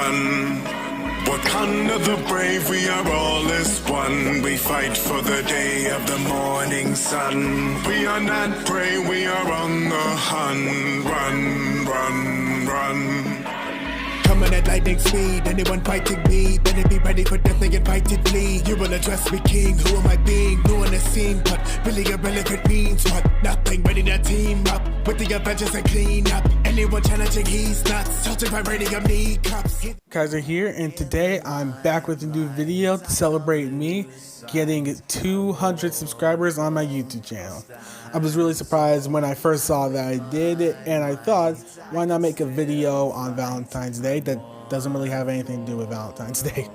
sun. Wakanda the brave, we are all as one. We fight for the day of the morning sun. We are not prey, we are on the hunt. Run, run, run. Coming at lightning speed, anyone fighting me, better be ready for death, they invited flee. You will address me king, who am I being? New on the scene, but really irrelevant means what? Nothing, ready to team up with the Avengers and clean up. Anyone challenging, he's nuts. Sheltered by radium knee cups. Guys are here, and today I'm back with a new video to celebrate me getting 200 subscribers on my YouTube channel. I was really surprised when I first saw that I did it, and I thought, why not make a video on Valentine's Day that doesn't really have anything to do with Valentine's Day,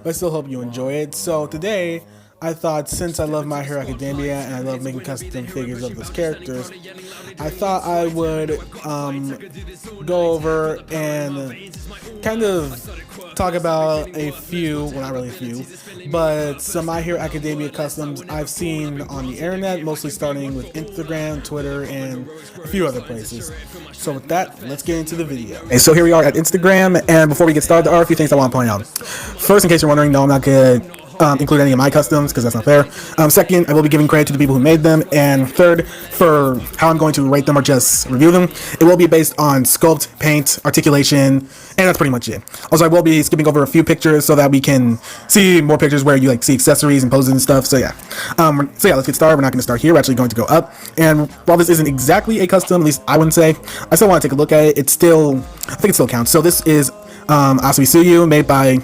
but I still hope you enjoy it. So today, I thought, since I love My Hero Academia and I love making custom figures of those characters, I thought I would go over and kind of talk about a few, well, not really a few, but some My Hero Academia customs I've seen on the internet, mostly starting with Instagram, Twitter, and a few other places. So with that, let's get into the video. Okay, so here we are at Instagram, and before we get started, there are a few things I want to point out. First, in case you're wondering, no, I'm not going to include any of my customs because that's not fair. Second, I will be giving credit to the people who made them. And third, for how I'm going to rate them or just review them, it will be based on sculpt, paint, articulation, and that's pretty much it. Also, I will be skipping over a few pictures so that we can see more pictures where you like see accessories and poses and stuff. So yeah, let's get started. We're not going to start here. We're actually going to go up. And while this isn't exactly a custom, at least I wouldn't say, I still want to take a look at it. It's still, I think it still counts. So this is Asui Suyu, made by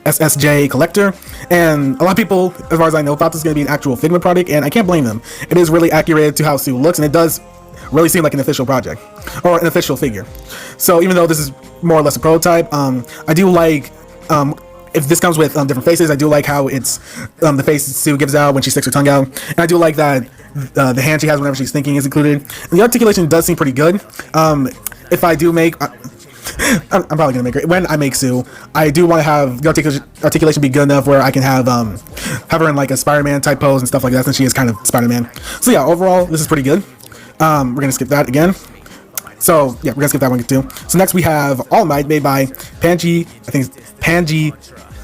SSJ Collector, and a lot of people, as far as I know, thought this was going to be an actual Figma product, and I can't blame them. It is really accurate to how Sue looks, and it does really seem like an official project, or an official figure. So even though this is more or less a prototype, I do like, if this comes with different faces, I do like how it's the face Sue gives out when she sticks her tongue out, and I do like that the hand she has whenever she's thinking is included. And the articulation does seem pretty good. If I do make... I'm probably gonna make her when I make Sue. I do want to have the articulation be good enough where I can have her in like a Spider-Man type pose and stuff like that, since she is kind of Spider-Man. So yeah, overall this is pretty good. We're gonna skip that again. So yeah, we're gonna skip that one too. So next we have All Might, made by Panji. I think it's Panji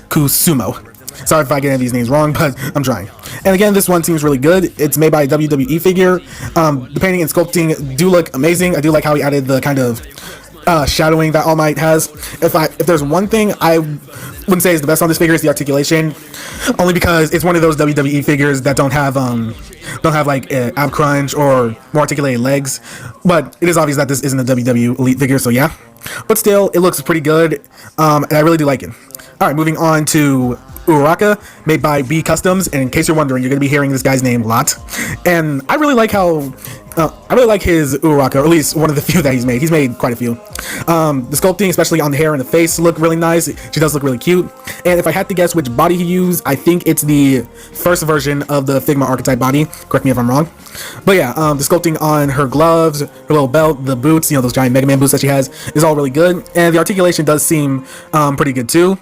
Kusumo. Sorry if I get any of these names wrong, but I'm trying. And again, this one seems really good. It's made by a WWE figure. The painting and sculpting do look amazing. I do like how he added the kind of shadowing that All Might has. If there's one thing I wouldn't say is the best on this figure, is the articulation, only because it's one of those WWE figures that don't have like ab crunch or more articulated legs. But it is obvious that this isn't a WWE Elite figure, so yeah. But still, it looks pretty good, and I really do like it. All right, moving on to Uraraka, made by B Customs, and in case you're wondering, you're going to be hearing this guy's name a lot. And I really like how I really like his Uraraka, or at least one of the few that he's made. He's made quite a few. The sculpting, especially on the hair and the face, look really nice. She does look really cute. And if I had to guess which body he used, I think it's the first version of the Figma archetype body. Correct me if I'm wrong. But yeah, the sculpting on her gloves, her little belt, the boots, you know, those giant Mega Man boots that she has, is all really good. And the articulation does seem pretty good too.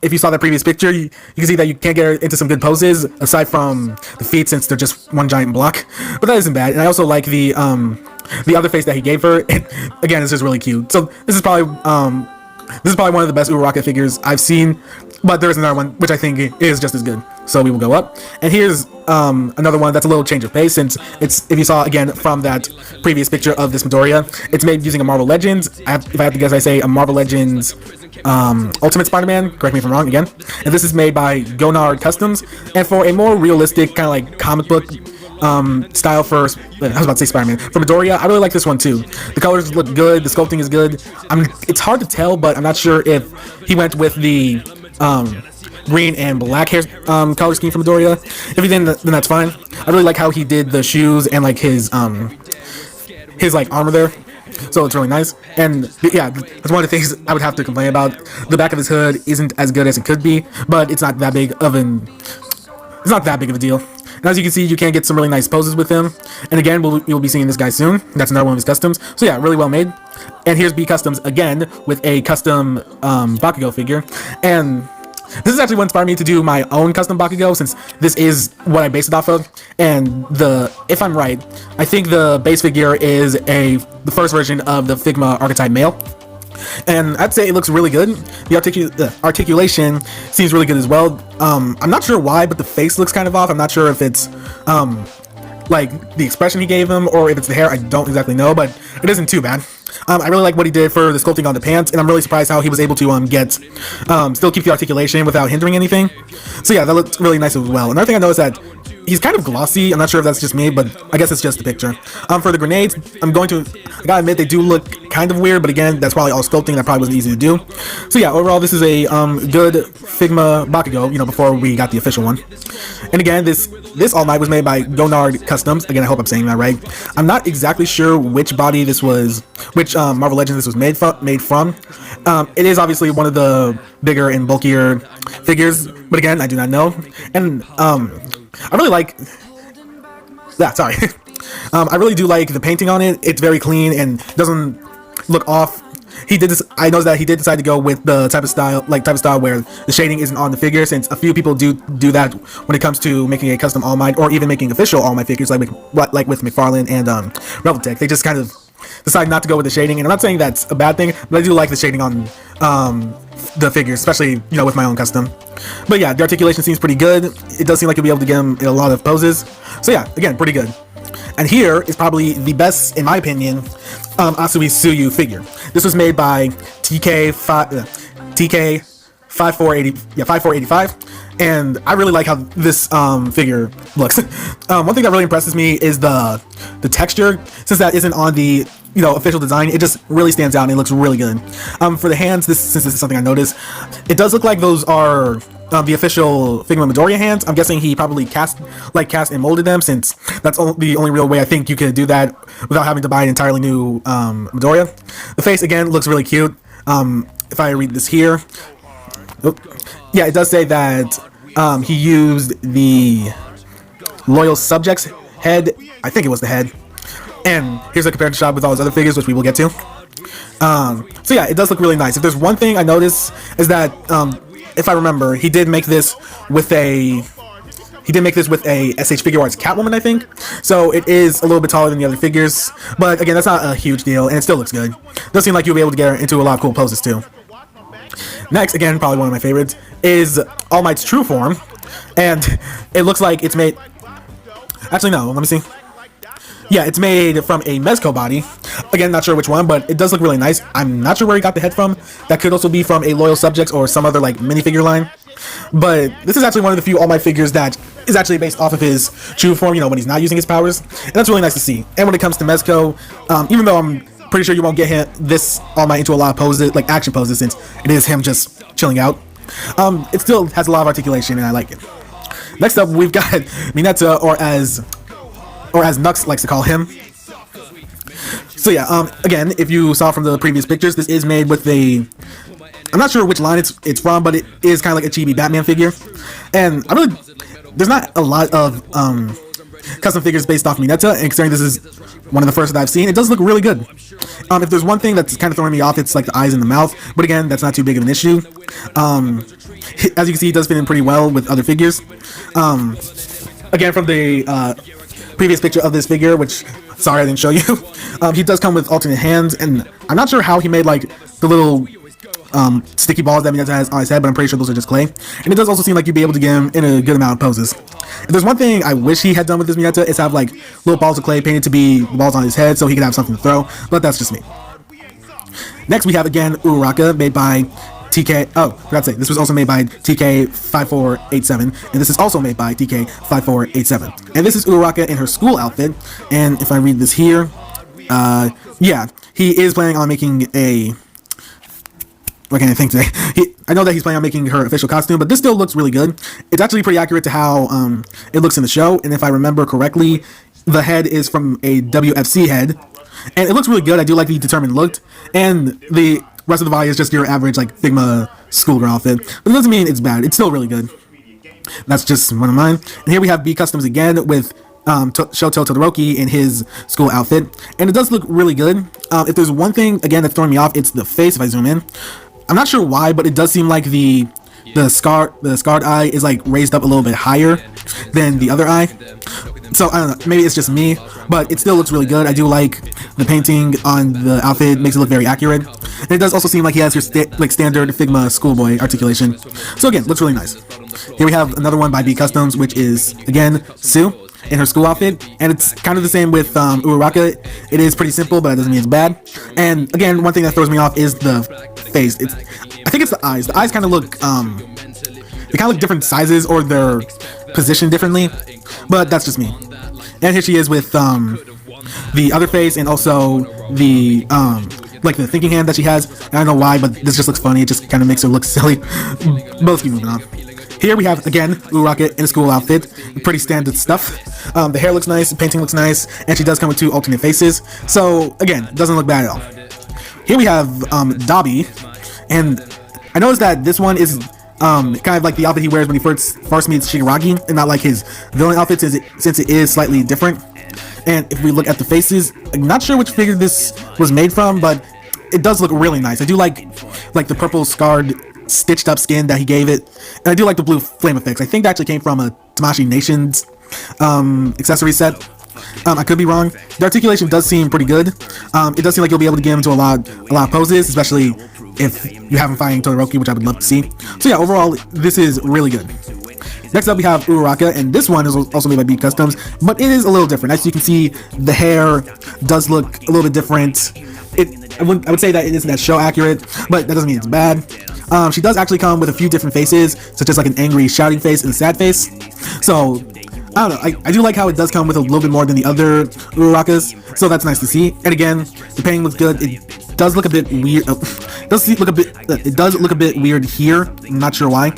If you saw that previous picture, you can see that you can't get her into some good poses aside from the feet, since they're just one giant block. But that isn't bad. And I also like the other face that he gave her. Again, it's just really cute. So this is probably one of the best Uraraka figures I've seen. But there is another one which I think is just as good. So we will go up. And here's another one that's a little change of pace, since it's, if you saw again from that previous picture of this Midoriya, it's made using a Marvel Legends. If I have to guess, I say a Marvel Legends Ultimate Spider-Man. Correct me if I'm wrong again. And this is made by Gonard Customs. And for a more realistic kind of like comic book style for, I was about to say Spider-Man, for Midoriya, I really like this one too. The colors look good, the sculpting is good. It's hard to tell, but I'm not sure if he went with the green and black hair color scheme from Midoriya. If he didn't, then that's fine. I really like how he did the shoes and like his like armor there. So it's really nice. And yeah, that's one of the things I would have to complain about. The back of his hood isn't as good as it could be, but it's not that big of a deal. And as you can see, you can get some really nice poses with him. And again, you'll be seeing this guy soon. That's another one of his customs. So yeah, really well made. And here's B Customs again with a custom Bakugo figure. And this is actually what inspired me to do my own custom Bakugo, since this is what I based it off of. And if I'm right, I think the base figure is the first version of the Figma archetype male. and I'd say it looks really good. The articulation seems really good as well. I'm not sure why, but the face looks kind of off. I'm not sure if it's like the expression he gave him or if it's the hair. I don't exactly know, but it isn't too bad. I really like what he did for the sculpting on the pants, and I'm really surprised how he was able to still keep the articulation without hindering anything. So yeah, that looks really nice as well. Another thing I noticed that he's kind of glossy. I'm not sure if that's just me, but I guess it's just the picture. For the grenades, I gotta admit they do look kind of weird, but again, that's probably all sculpting. That probably wasn't easy to do. So yeah, overall, this is a good Figma Bakugo, before we got the official one. And again, this All Might was made by Gonard Customs. Again, I hope I'm saying that right. I'm not exactly sure which body this was, which Marvel Legends this was made from. It is obviously one of the bigger and bulkier figures, but again, I do not know. And I really like that. Sorry, I really do like the painting on it. It's very clean and doesn't look off. He did this. I know that he did decide to go with the type of style where the shading isn't on the figure, since a few people do that when it comes to making a custom All Might or even making official All Might figures, like with McFarlane and Reveltech. They just kind of decide not to go with the shading, and I'm not saying that's a bad thing, but I do like the shading on the figures, especially with my own custom. But yeah, the articulation seems pretty good. It does seem like you'll be able to get him in a lot of poses. So yeah, again, pretty good. And here is probably the best, in my opinion, Asui Tsuyu figure. This was made by TK 5485, and I really like how this figure looks. One thing that really impresses me is the texture. Since that isn't on the official design, it just really stands out and it looks really good. For the hands, since this is something I noticed, it does look like those are the official Figma Midoriya hands. I'm guessing he probably cast and molded them, since that's the only real way I think you could do that without having to buy an entirely new Midoriya. The face again looks really cute. If I read this here, yeah, it does say that he used the loyal subject's head. I think it was the head. And here's a comparative shot with all his other figures, which we will get to. So yeah, it does look really nice. If there's one thing I noticed is that if I remember, he did make this with a SH Figure Arts Catwoman, I think. So it is a little bit taller than the other figures, but again, that's not a huge deal, and it still looks good. It does seem like you'll be able to get her into a lot of cool poses too. Next, again, probably one of my favorites, is All Might's true form, and it looks like it's made. Actually, no. Let me see. Yeah, it's made from a Mezco body. Again, not sure which one, but it does look really nice. I'm not sure where he got the head from. That could also be from a Loyal Subjects or some other minifigure line. But this is actually one of the few All Might figures that is actually based off of his true form, when he's not using his powers. And that's really nice to see. And when it comes to Mezco, even though I'm pretty sure you won't get this All Might into a lot of poses, like action poses, since it is him just chilling out, it still has a lot of articulation, and I like it. Next up, we've got Mineta, or as Nux likes to call him. So yeah, again, if you saw from the previous pictures, this is made with I'm not sure which line it's from, but it is kind of like a chibi Batman figure. And there's not a lot of custom figures based off Mineta, and considering this is one of the first that I've seen, it does look really good. If there's one thing that's kind of throwing me off, it's like the eyes and the mouth, but again, that's not too big of an issue. As you can see, it does fit in pretty well with other figures. Again, from the previous picture of this figure, which, sorry I didn't show you, he does come with alternate hands, and I'm not sure how he made the little sticky balls that Mineta has on his head, but I'm pretty sure those are just clay. And it does also seem like you'd be able to get him in a good amount of poses. If there's one thing I wish he had done with this Mineta, is have little balls of clay painted to be balls on his head, so he could have something to throw, but that's just me. Next, we have again Uraraka, made by TK. Oh, forgot to say, this was also made by TK5487, and this is also made by TK5487. And this is Uraraka in her school outfit, and if I read this here, yeah, he is planning on making a. What can I think today? I know that he's planning on making her official costume, but this still looks really good. It's actually pretty accurate to how it looks in the show, and if I remember correctly, the head is from a WFC head, and it looks really good. I do like the determined look, and the rest of the body is just your average Figma schoolgirl outfit, but it doesn't mean it's bad. It's still really good. That's just one of mine. And here we have B Customs again with Shoto Todoroki in his school outfit, and it does look really good. If there's one thing again that's throwing me off, it's the face. If I zoom in, I'm not sure why, but it does seem like the scarred eye is raised up a little bit higher than the other eye. So I don't know, maybe it's just me, but it still looks really good. I do like the painting on the outfit, makes it look very accurate. And it does also seem like he has your standard Figma schoolboy articulation. So again, looks really nice. Here we have another one by B Customs, which is, again, Sue in her school outfit, and it's kind of the same with Uraraka. It is pretty simple, but that doesn't mean it's bad. And again, one thing that throws me off is the face. I think it's the eyes. The eyes kind of look, they kind of look different sizes, or they're positioned differently, but that's just me. And here she is with the other face, and also the like the thinking hand that she has. And I don't know why, but this just looks funny. It just kind of makes her look silly. But let's keep moving on. Here we have, again, Uraraka in a school outfit. Pretty standard stuff. The hair looks nice, the painting looks nice, and she does come with 2 alternate faces. So, again, doesn't look bad at all. Here we have Dabi, and I noticed that this one is kind of like the outfit he wears when he first meets Shigaraki, and not like his villain outfit, since it is slightly different. And if we look at the faces, I'm not sure which figure this was made from, but it does look really nice. I do like the purple scarred stitched up skin that he gave it, and I do like the blue flame effects. I think that actually came from a Tamashii Nations accessory set. I could be wrong. The articulation does seem pretty good. It does seem like you'll be able to get him to a lot of poses, especially if you have him fighting Todoroki, which I would love to see. So yeah, overall, this is really good. Next up, we have Uraraka, and this one is also made by B Customs, but it is a little different. As you can see, the hair does look a little bit different. I would say that it isn't that show accurate, but that doesn't mean it's bad. She does actually come with a few different faces, such as like an angry shouting face and a sad face. So I don't know, I do like how it does come with a little bit more than the other Urarakas, so that's nice to see. And again, the painting looks good. It does look a bit weird. It does look a bit weird here. I'm not sure why,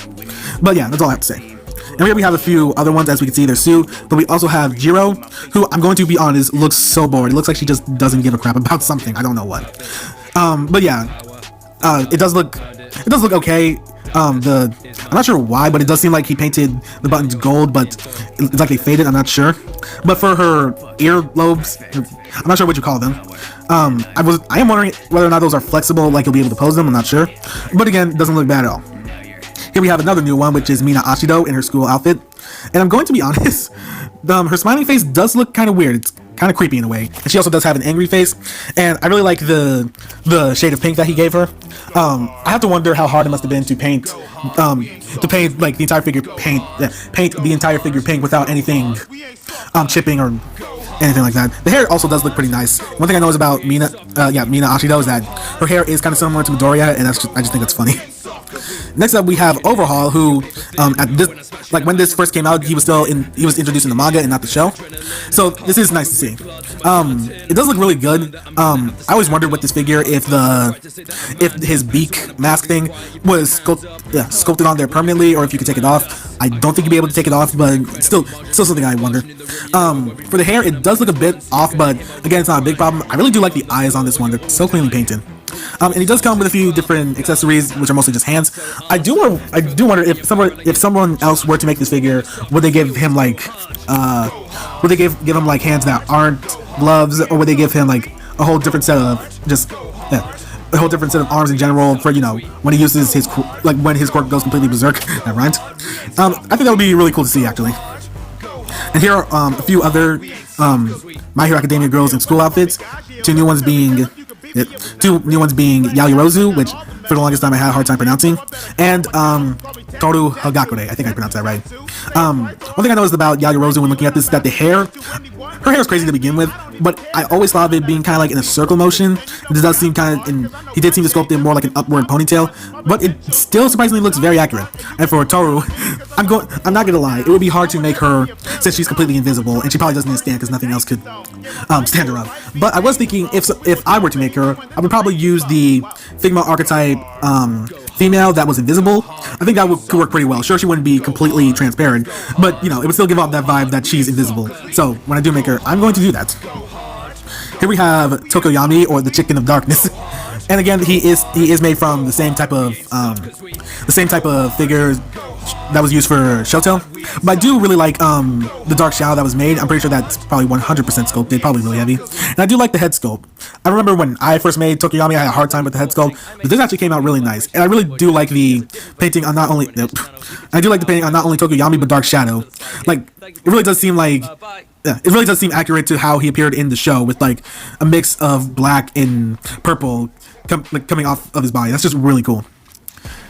but yeah, that's all I have to say. And here we have a few other ones. As we can see, there's Sue, but we also have Jiro, who, I'm going to be honest, looks so bored. It looks like she just doesn't give a crap about something. I don't know what. But yeah, it does look okay. I'm not sure why, but it does seem like he painted the buttons gold, but it's like they faded. I'm not sure. But for her earlobes, I'm not sure what you call them. I am wondering whether or not those are flexible, like you'll be able to pose them. I'm not sure. But again, it doesn't look bad at all. Here we have another new one, which is Mina Ashido in her school outfit. And I'm going to be honest, her smiling face does look kind of weird. It's kind of creepy in a way. And she also does have an angry face. And I really like the shade of pink that he gave her. I have to wonder how hard it must have been to paint like the entire figure paint the entire figure pink without anything chipping or anything like that. The hair also does look pretty nice. One thing I know is about Mina Ashido is that her hair is kind of similar to Midoriya, and I just think it's funny. Next up, we have Overhaul, who when this first came out, he was introduced in the manga and not the show. So this is nice to see. It does look really good. I always wondered with this figure if his beak mask thing was sculpted on there permanently, or if you could take it off. I don't think you'd be able to take it off, but it's still something I wonder. For the hair, it does look a bit off, but again, it's not a big problem. I really do like the eyes on this one. They're so cleanly painted. And he does come with a few different accessories, which are mostly just hands. I do wonder if someone else were to make this figure, would they give him like give him like hands that aren't gloves, or would they give him like a whole different set of a whole different set of arms in general for, when he uses his when his quirk goes completely berserk. That rhymes. I think that would be really cool to see, actually. And here are a few other My Hero Academia girls in school outfits. Two new ones being Yaoyorozu, which for the longest time I had a hard time pronouncing, and Toru Hagakure. I think I pronounced that right. One thing I noticed about Yaoyorozu when looking at this is that her hair is crazy to begin with, but I always thought of it being kind of like in a circle motion. This does seem he did seem to sculpt it more like an upward ponytail, but it still surprisingly looks very accurate. And for Toru, I'm not gonna lie, it would be hard to make her, since she's completely invisible, and she probably doesn't stand because nothing else could stand her up. But I was thinking if I were to make her, I would probably use the Figma archetype female that was invisible. I think that could work pretty well. Sure, she wouldn't be completely transparent, but it would still give off that vibe that she's invisible. So when I do make her, I'm going to do that. Here we have Tokoyami, or the Chicken of Darkness, and again he is made from the same type of figure that was used for Shoto. But I do really like the dark shadow that was made. I'm pretty sure that's probably 100% sculpted, probably really heavy. And I do like the head sculpt. I remember when I first made Tokoyami, I had a hard time with the head sculpt, but this actually came out really nice. And I really do like the painting on not only Tokoyami but Dark Shadow. It really does seem accurate to how he appeared in the show, with like a mix of black and purple coming off of his body. That's just really cool.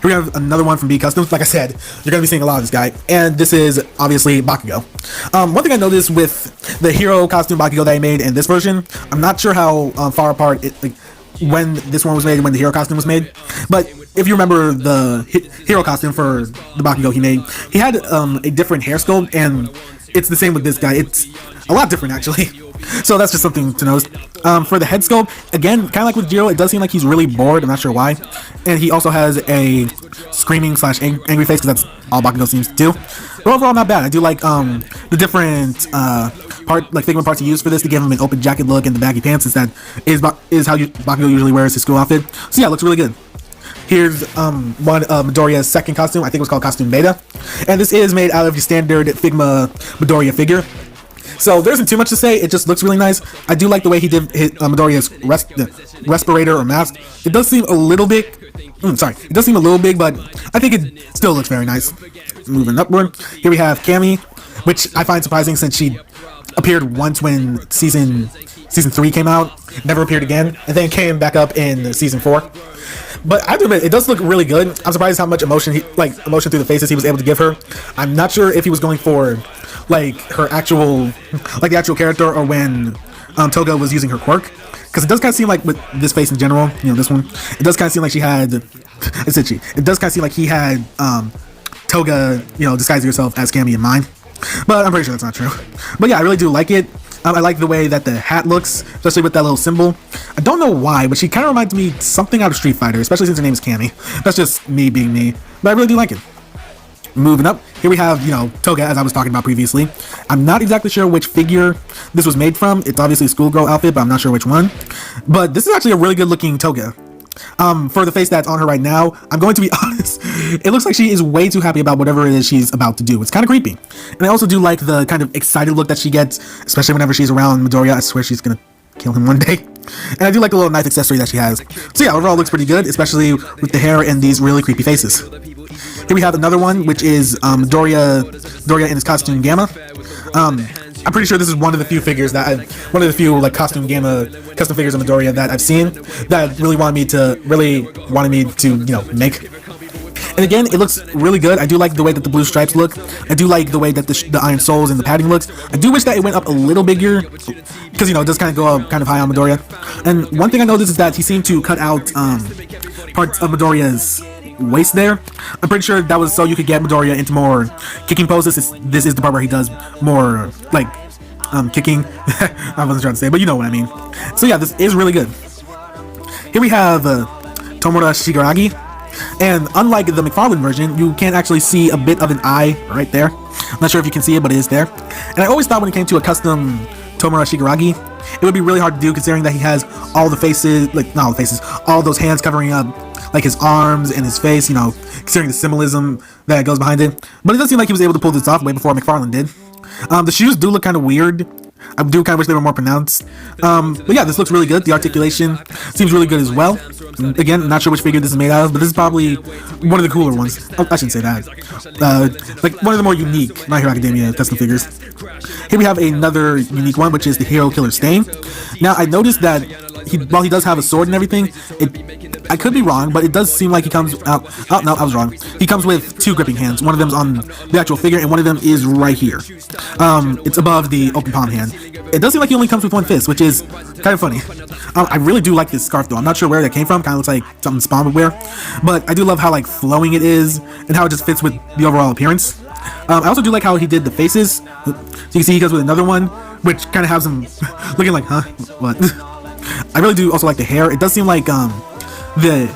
Here we have another one from B Customs. Like I said, you're going to be seeing a lot of this guy. And this is obviously Bakugo. One thing I noticed with the hero costume Bakugo that I made in this version, I'm not sure how far apart when this one was made and when the hero costume was made. But if you remember the hero costume for the Bakugo he made, he had a different hair sculpt, and it's the same with this guy. It's a lot different, actually. So that's just something to notice. For the head sculpt, again, kind of like with Jiro, it does seem like he's really bored. I'm not sure why. And he also has a screaming / angry face, because that's all Bakugo seems to do. But overall, not bad. I do like the different Figma parts he used for this to give him an open jacket look and the baggy pants. That is how Bakugo usually wears his school outfit. So yeah, it looks really good. Here's one of Midoriya's second costume. I think it was called Costume Beta. And this is made out of your standard Figma Midoriya figure. So there isn't too much to say. It just looks really nice. I do like the way he did Midoriya's respirator or mask. It does seem a little big. It does seem a little big, but I think it still looks very nice. Moving upward, here we have Cammy, which I find surprising since she appeared once when season 3 came out, never appeared again, and then came back up in season 4. But I have to admit, it does look really good. I'm surprised how much emotion through the faces he was able to give her. I'm not sure if he was going for her actual, the actual character, or when Toga was using her quirk. Because it does kind of seem like with this face in general, this one, it does kind of seem like she had, it's itchy. It does kind of seem like he had Toga, disguising herself as Cammy in mind. But I'm pretty sure that's not true. But yeah, I really do like it. I like the way that the hat looks, especially with that little symbol. I don't know why, but she kind of reminds me something out of Street Fighter, especially since her name is Cammy. That's just me being me. But I really do like it. Moving up, here we have, Toga, as I was talking about previously. I'm not exactly sure which figure this was made from. It's obviously a schoolgirl outfit, but I'm not sure which one. But this is actually a really good looking Toga. For the face that's on her right now, I'm going to be honest, it looks like she is way too happy about whatever it is she's about to do. It's kind of creepy. And I also do like the kind of excited look that she gets, especially whenever she's around Midoriya. I swear she's gonna kill him one day. And I do like the little knife accessory that she has. So yeah, overall looks pretty good, especially with the hair and these really creepy faces. Here we have another one, which is Midoriya in his costume Gamma. I'm pretty sure this is one of the few figures that one of the few costume Gamma custom figures of Midoriya that I've seen that really wanted me to make. And again, it looks really good. I do like the way that the blue stripes look. I do like the way that the iron soles and the padding looks. I do wish that it went up a little bigger, because it does kind of go up kind of high on Midoriya. And one thing I noticed is that he seemed to cut out parts of Midoriya's waist there. I'm pretty sure that was so you could get Midoriya into more kicking poses. This is the part where he does more kicking. I wasn't trying to say, but you know what I mean. So yeah, this is really good. Here we have Tomura Shigaragi. And unlike the McFarlane version, you can actually see a bit of an eye right there. I'm not sure if you can see it, but it is there. And I always thought when it came to a custom Tomura Shigaragi, it would be really hard to do, considering that he has all the faces, not all the faces, all those hands covering up his arms and his face, considering the symbolism that goes behind it. But it does seem like he was able to pull this off way before McFarlane did. The shoes do look kind of weird. I do kind of wish they were more pronounced. But yeah, this looks really good. The articulation seems really good as well. Again, not sure which figure this is made out of, but this is probably one of the cooler ones. Oh, I shouldn't say that. One of the more unique My Hero Academia custom figures. Here we have another unique one, which is the Hero Killer Stain. Now, I noticed that while he does have a sword and everything, I could be wrong, but it does seem like he comes out. Oh no, I was wrong. He comes with two gripping hands. One of them's on the actual figure, and one of them is right here. It's above the open palm hand. It does seem like he only comes with one fist, which is kind of funny. I really do like this scarf though. I'm not sure where that came from. Kind of looks like something Spawn would wear, but I do love how flowing it is and how it just fits with the overall appearance. I also do like how he did the faces. So you can see he goes with another one, which kind of has him looking like, huh, what? I really do also like the hair. It does seem like the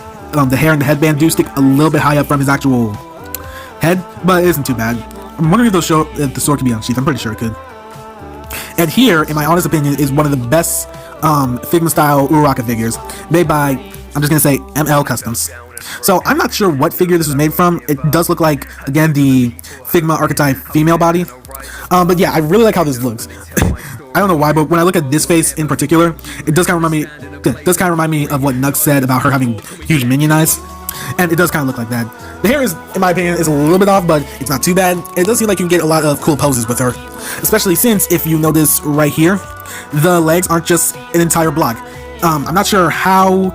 hair and the headband do stick a little bit high up from his actual head, but it isn't too bad. I'm wondering if the sword can be unsheathed. I'm pretty sure it could. And here, in my honest opinion, is one of the best Figma style Uraraka figures made by, I'm just gonna say, ML Customs. So I'm not sure what figure this was made from. It does look like, again, the Figma archetype female body. But yeah, I really like how this looks. I don't know why, but when I look at this face in particular, it does kind of remind me of what Nux said about her having huge minion eyes, and it does kind of look like that. The hair is, in my opinion, is a little bit off, but it's not too bad. It does seem like you can get a lot of cool poses with her, especially since, if you notice right here, the legs aren't just an entire block. I'm not sure how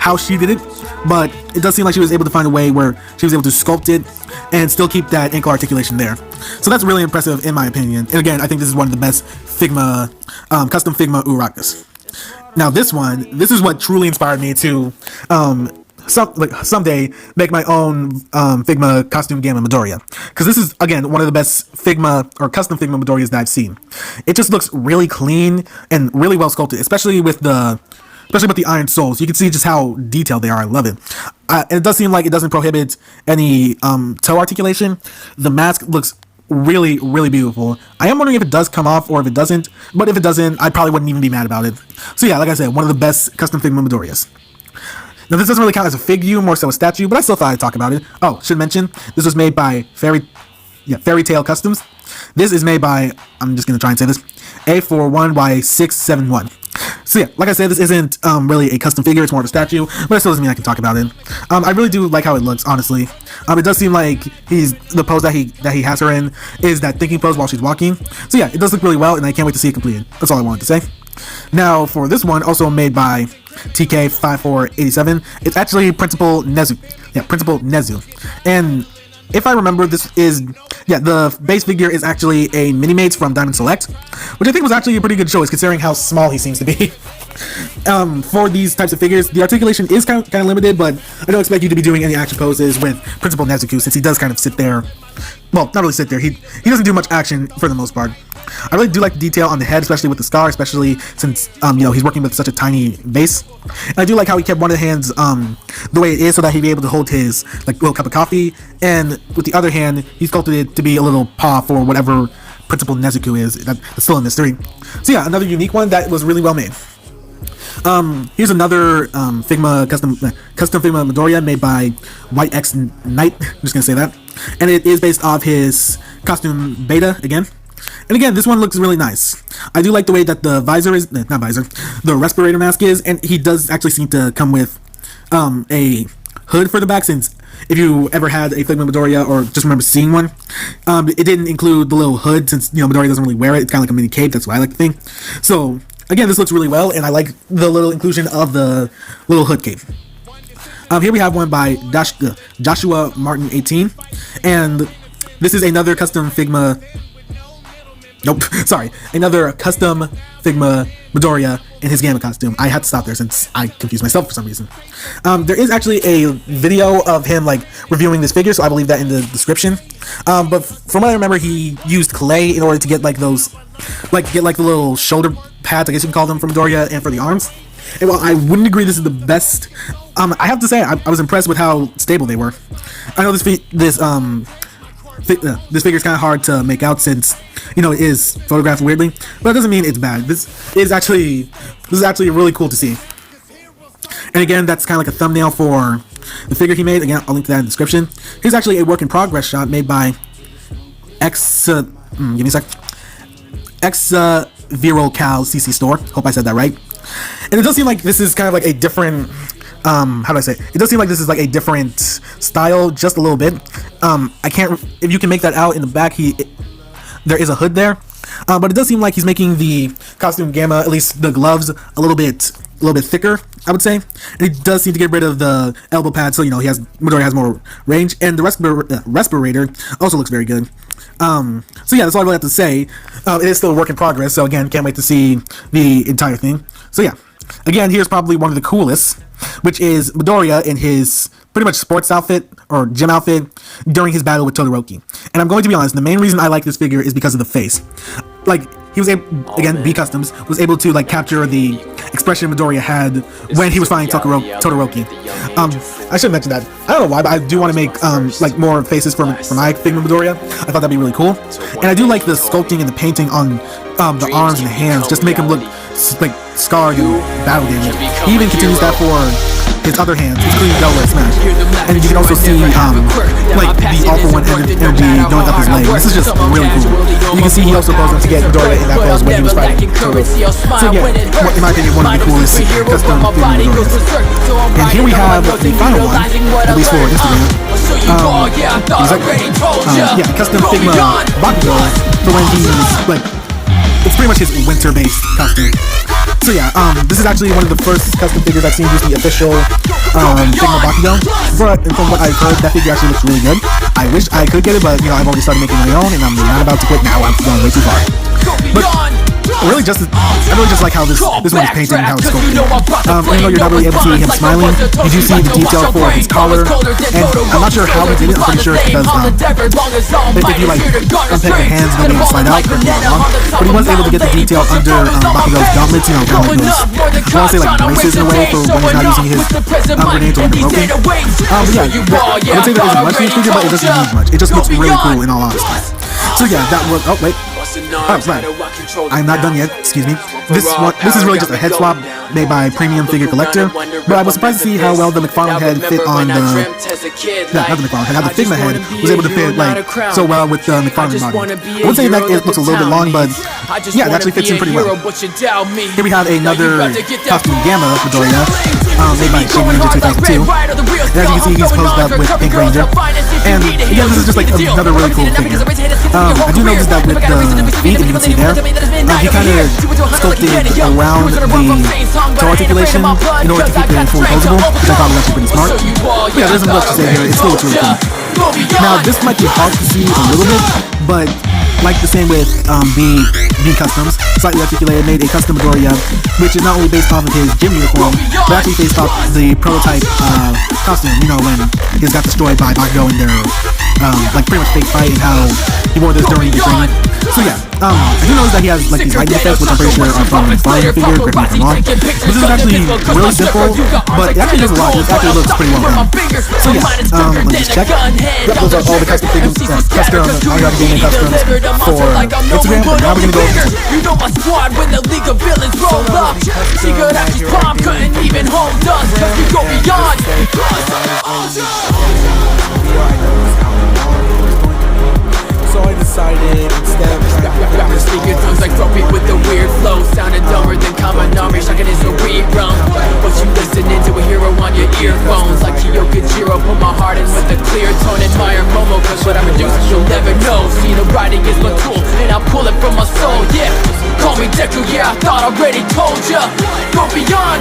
how she did it, but it does seem like she was able to find a way where she was able to sculpt it and still keep that ankle articulation there. So that's really impressive in my opinion. And again, I think this is one of the best Figma, custom Figma Urakas. Now this is what truly inspired me to someday make my own Figma costume Gamma Midoriya, because this is again one of the best Figma or custom Figma Midoriyas that I've seen. It just looks really clean and really well sculpted, especially with the iron soles. You can see just how detailed they are. I love it. And it does seem like it doesn't prohibit any toe articulation. The mask looks really, really beautiful. I am wondering if it does come off or if it doesn't, but if it doesn't, I probably wouldn't even be mad about it. So yeah, like I said, one of the best custom Figma Midoriyas. Now this doesn't really count as a figure, more so a statue, but I still thought I'd talk about it. Oh, should mention, this was made by Fairy Tale Customs. This is made by, I'm just going to try and say this, A41Y671. So yeah, like I said, this isn't really a custom figure, it's more of a statue, but it still doesn't mean I can talk about it. I really do like how it looks, honestly. It does seem like the pose that he has her in is that thinking pose while she's walking. So yeah, it does look really well, and I can't wait to see it completed. That's all I wanted to say. Now, for this one, also made by TK5487, it's actually Principal Nezu. Yeah, Principal Nezu. And if I remember, the base figure is actually a Mini-Mates from Diamond Select, which I think was actually a pretty good choice considering how small he seems to be. For these types of figures, the articulation is kind of limited, but I don't expect you to be doing any action poses with Principal Nezuko, since he does kind of sit there. Well, not really sit there. He doesn't do much action for the most part. I really do like the detail on the head, especially with the scar, especially since he's working with such a tiny base. And I do like how he kept one of the hands the way it is, so that he'd be able to hold his little cup of coffee, and with the other hand he sculpted it to be a little paw for whatever Principal Nezuko is. That's still a mystery. So yeah, another unique one that was really well made. Here's another Figma custom Figma Midoriya made by White X Knight. I'm just gonna say that, and it is based off his costume Beta again. And again, this one looks really nice. I do like the way that the the respirator mask is, and he does actually seem to come with a hood for the back, since if you ever had a Figma Midoriya or just remember seeing one, it didn't include the little hood, since Midoriya doesn't really wear it. It's kind of like a mini cape. That's what I like to think. So again, this looks really well, and I like the little inclusion of the little hood cape. Here we have one by Joshua Martin 18, and this is another custom Figma. Nope, sorry, another custom Figma Midoriya in his Gamma costume. I had to stop there since I confused myself for some reason. There is actually a video of him reviewing this figure, so I believe that in the description. But from what I remember, he used clay in order to get the little shoulder pads, I guess you can call them, for Midoriya and for the arms. And while I wouldn't agree this is the best, I have to say I was impressed with how stable they were. I know this figure is kind of hard to make out, since it is photographed weirdly, but it doesn't mean it's bad. This is actually really cool to see. And again, that's kind of like a thumbnail for the figure he made. Again, I'll link to that in the description. Here's actually a work in progress shot made by Viral Cal CC Store. Hope I said that right. And it does seem like this is kind of like a different how do I say? It does seem like this is like a different style, just a little bit. I can't, if you can make that out in the back, there is a hood there, but it does seem like he's making the costume Gamma, at least the gloves, a little bit thicker, I would say. And he does seem to get rid of the elbow pad, so Midoriya has more range, and the respirator also looks very good. So yeah, that's all I really have to say. It is still a work in progress, so again, can't wait to see the entire thing. So yeah, again, here's probably one of the coolest, which is Midoriya in his pretty much sports outfit or gym outfit during his battle with Todoroki. And I'm going to be honest, the main reason I like this figure is because of the face. He was able, again, B Customs was able to capture the expression Midoriya had when he was fighting Todoroki. I should mention that. I don't know why, but I do want to make more faces for my Figma Midoriya. I thought that'd be really cool. And I do like the sculpting and the painting on the arms and the hands, just to make him look scarred and battle damaged. He even continues that for his other hands, including Delaware Smash. And you can also see the All For One energy going up his leg. This is just really cool. You can see he also posed to get Midoriya in that pose when he was fighting Todoroki. So yeah, in my opinion, one of the coolest custom Figma Midoriyas. And here we have the final one, at least for Instagram. Custom Figma Bakugo for when he's it's pretty much his winter-based costume. So yeah, this is actually one of the first custom figures I've seen use the official Figma Bakugo. But from what I've heard, that figure actually looks really good. I wish I could get it, but you know, I've already started making my own, and I'm not about to quit now. I'm going way too far. But I really just like how this one is painted and how it's sculpted. Even though you're not really able to see him smiling, you do see the detail for his collar, and I'm not sure how he did it. I'm pretty sure it's because if you like unpeg the hands, they'll maybe slide out or go along. But he was able to get the detail under Bakugo's gauntlets, you know, kind of like those, I want to say like braces in a way for when he's not using his grenades or when they're broken. But yeah, I would say there isn't much in this figure, but it doesn't need much. It just looks really cool in all honesty. So yeah, that was, oh wait. Oh, right. I'm not done yet, excuse me. This is really just a head swap made by Premium Figure Collector, but I was surprised to see how well the McFarlane head fit on the... No, not the McFarlane head, how the Figma head was able to fit like so well with the McFarlane model. I would say that it looks a little bit long, but yeah, it actually fits in pretty well. Here we have another Toga and Gamma Midoriya, made by Shade Ranger 2002. And as you can see, he's posed up with Pink Ranger. And again, this is just like another really cool figure. I do notice that with the feet, and you can see there, he kind of sculpted around the toe articulation in order to keep it fully posable, which I thought was actually pretty smart. But yeah, there's much to say here. It still looks really cool. Now, this might be hard to see a little bit, but like the same with B Customs, slightly articulated, made a custom Midoriya, which is not only based off of his gym uniform, but actually based off the prototype costume, you know, when he got destroyed by Bakugo in their like pretty much fake fight, and how he wore this during the training. So yeah, I do notice that he has like these lightning effects, which I'm pretty sure are from the Flying figure, correct me if I'm wrong. This is actually really simple, but it actually does a lot. It actually looks pretty well done. So yeah, let me just check. Yep, those are all the custom figures, custom, I got gaming customs for Instagram, but now we're gonna go over to you know my squad when the League of Villains roll up. Shigaraki's palm couldn't even hold us, cause we go beyond. So I decided instead of rappers speaking tongues like Trophy with the weird flow, sounding dumber than Kaminari, shocking is a rerun. But you listening to a hero on your earphones, like Kyokujiro, put my heart in with a clear tone. Admire Momo, cause what I produce you'll never know. See, the writing is my tool, and I pull it from my soul, yeah. Call me Deku, yeah, I thought I already told ya. Go beyond.